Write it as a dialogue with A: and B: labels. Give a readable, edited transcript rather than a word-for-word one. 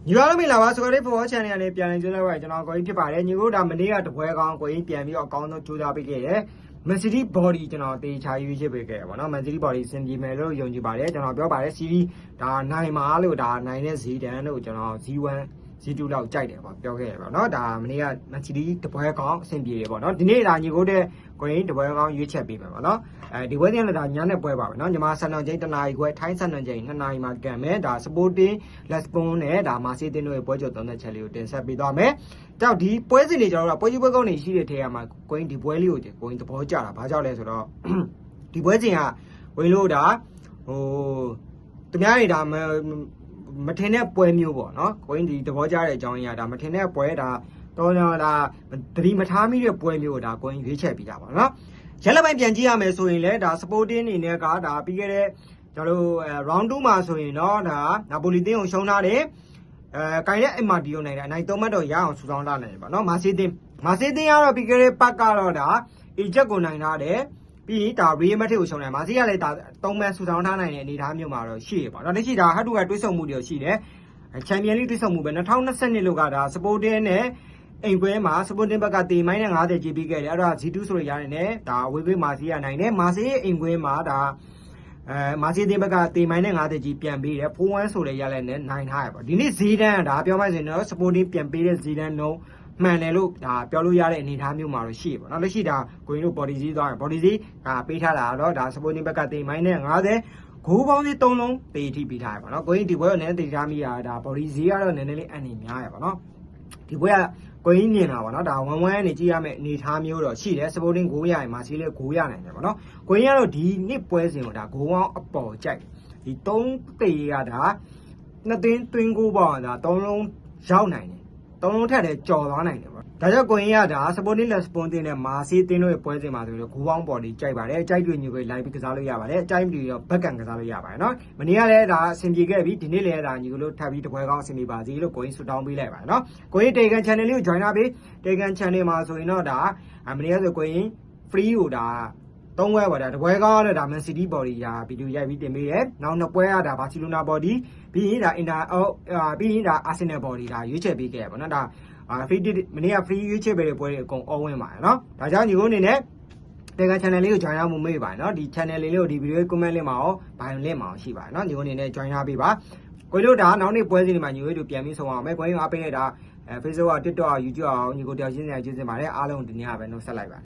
A: ညီမတို့မင်္ဂလာပါဆိုတော့ဒီ for channel နဲ့ပြန်လည်ကြိုးစားပါကျွန်တော်ကိုကြီးဖြစ်ပါတယ်ညီကိုဒါမနေ့ကတပွဲကောင်းကိုကြီးပြန်ပြီးတော့အကောင်းဆုံးကြိုးစားပေးခဲ့တယ် Mercedes body ကျွန်တော်တေချာရွေးချယ်ပေးခဲ့တယ်ပေါ့နော် Mercedes body စင်ပြေမယ်လို့ယုံကြည်ပါတယ်ကျွန်တော်ပြောပါတယ် series ဒါနိုင်မှာလို့ဒါနိုင်တဲ့ Z10 လို့ကျွန်တော် Z1 Z2 လောက်ကြိုက်တယ်ပေါ့ပြောခဲ့တယ်ပေါ့နော်ဒါမနေ့က Mercedes တပွဲကောင်းအဆင်ပြေတယ်ပေါ့နော်ဒီနေ့ဒါညီကိုတဲ့ကိုကြီးတပွဲကောင်းရွေးချယ်ပေးမယ်ပေါ့နော်ဒီပွဲချင်းလည်းဒါညနေပွဲပါပဲเนาะညီမစံတော်ချိန်1နာရီခွဲထိုင်းစံတော်ချိန်2နာရီမှာကန်မယ်ဒါ Sporting Lisbon နဲ့ဒါမာစီတင်တို့ရဲ့ပွဲကြိုသုံးသက်ချက်လေးကိုတင်ဆက်ပေးသွားမယ်ကြောက်ဒီပွဲစဉ်တွေကျွန်တော်တို့ပွဲကြီးပွဲကောင်းတွေရှိတဲ့ထဲမှာကိုင်းဒီပွဲလေးကိုကိုင်းသဘောကျတာဘာကြောင့်လဲဆိုတော့ဒီပွဲစဉ်ကဝင်းလို့ဒါဟိုသူများတွေဒါမထင်တဲ့ပွဲမျိုးပေါ့เนาะကိုင်းဒီသဘောကျတဲ့အကြောင်းအရာဒါမထင်တဲ့ပွဲဒါတော့ဒါသတိမထားမိတဲ့ပွဲမျိုးကိုဒါကိုင်းရွေးချယ်ပြီးတာပါเนาะရလက်ပိုင်းပြန်ကြည့်ရမယ်ဆိုရင်လည်းဒါ Sporting အနေနဲ့ကဒါပြီးခဲ့တဲ့ကျွန်တော်တို့ round 2မှာဆိုရင်တော့ဒါနာပိုလီတင်းကိုရှုံးထားတယ်ကိုင်တဲ့ MRT ကိုနိုင်တယ်အနိုင်3မှတ်တော့ရအောင်ဆူဆောင်းလာနိုင်တယ်ပေါ့နော်မာစီတင်းကတော့ပြီးခဲ့တဲ့ပတ်ကတော့ဒါ Egypt ကိုနိုင်ထားတယ်ပြီးဒါ Real Madrid ကိုရှုံးတယ်မာစီကလည်းဒါ3မှတ်ဆူဆောင်းထားနိုင်တဲ့အနေအထားမျိုးမှာတော့ရှိရပေါ့နော်လက်ရှိဒါဟတ်တူကတွေးဆုံမှုတွေရှိတယ်ချန်ပီယံလိတွေးဆုံမှုပဲ2022လောက်ကဒါ Sporting နဲ့အိမ်ပွဲမှာ Sporting ဘက်ကတေမိုင်းနဲ့50ကြီးပြီးခဲ့တယ်အဲ့ဒါ G2 ဆိုရရတယ်နဲ့ဒါဝေးဝေးမာစီရနိုင်တယ်မာစီရဲ့အိမ်ပွဲမှာဒါမာစီတင်ဘက်ကတေမိုင်းနဲ့50ကြီးပြန်ပေးတယ်4-1ဆိုလည်းရလဲနဲ့နိုင်ထားရပေါ့ဒီနေ့ဈေးတန်းဒါပြောမှဆိုရင်တော့ Sporting ပြန်ပေးတဲ့ဈေးတန်းနှုန်းမှန်တယ်လို့ဒါပြောလို့ရတဲ့အနေအထားမျိုးမှာတော့ရှိပေါ့နော်လက်ရှိဒါကိုရင်တို့ body ဈေးသွားတယ် body ဈေးဒါပေးထားတာတော့ဒါ Sporting ဘက်ကတေမိုင်းနဲ့50ဂိုးပေါင်းကြီး3လုံးတေထိပေးထားရပါတော့ကိုရင်ဒီဘွဲကိုလည်းတေထားမိတာဒါ body ဈေးကတော့နည်းနည်းလေးအန်နေများရပါတော့ဒီဘွဲကကိုင်းမြင်တာပေါ့နော်ဒါ1-1နဲ့ကြည့်ရမယ့်အနေထားမျိုးတော့ရှိတယ် Sporting 9ရရင်မာစီလေး9ရနိုင်တယ်ပေါ့နော်ကိုင်းကတော့ဒီနှစ်ပွဲစဉ်ကိုဒါဂိုးပေါင်းအပေါ်ကြိုက်ဒီ3တေကဒါ2သိန်းတွင်း9ပေါင်းဒါ3လုံးရောက်နိုင်တယ်3လုံးထက်လည်းကြော်သွားနိုင်တယ်ပေါ့ဒါကြောင့်ကိုင်းကဒါ Sporting Lisbon တင်နဲ့မာစီတင်းတို့ရဲ့ပွဲစဉ်မှာဆိုတော့ဂိုးပေါင်းပေါ်ဒီကြိုက်ပါတယ်ကြိုက်တွေ့ညီကိုလိုက်ပြီးကစားလို့ရပါတယ်အကြိုက်ပြီးတော့ဘက်ကံကစားလို့ရပါတယ်နော်မနေ့ကလည်းဒါအဆင်ပြေခဲ့ပြီဒီနေ့လည်းဒါညီကိုလို့ထပ်ပြီးတပွဲကောင်းအဆင်ပြေပါစေလို့ကိုင်းဆူတောင်းပေးလိုက်ပါတယ်နော်ကိုင်း Telegram channel လေးကို join လာပြီး Telegram channel မှာဆိုရင်တော့ဒါမနေ့ကဆိုကိုင်း free ကိုဒါ3ပွဲပါဒါတပွဲကောင်းတော့ဒါ Man City body ရာဗီဒီယိုရိုက်ပြီးတင်ပေးတယ်နောက်2ပွဲကဒါ Barcelona body ပြီးရင်ဒါ ပြီးရင်ဒါ Arsenal body ဒါရွေးချယ်ပေးခဲ့ရပါတော့ဒါfree မနေ့က free ရွေးချယ်ပေးတဲ့ပွဲတွေအကုန် all win ပါတယ်နော်ဒါကြောင့်ညီကိုအနေနဲ့ Telegram channel လေးကို join ရမှုမေ့ပါတယ်နော်ဒီ channel လေးကိုဒီ video comment လေးမှာရော bio link မှာရောရှိပါတယ်နော်ညီကိုအနေနဲ့ join ရပေးပါကိုတို့ဒါနောက်နေ့ပွဲစဉ်တွေမှာညီကိုတို့ပြန်ပြီးဆုံးအောင်မယ်ကိုကြီးအားပေးလိုက်တာFacebook က TikTok က YouTube အောင်ညီကိုတယောက်ချင်းစီကျေးဇူးတင်ပါတယ်အားလုံးဒီနေ့ကပဲနှုတ်ဆက်လိုက်ပါ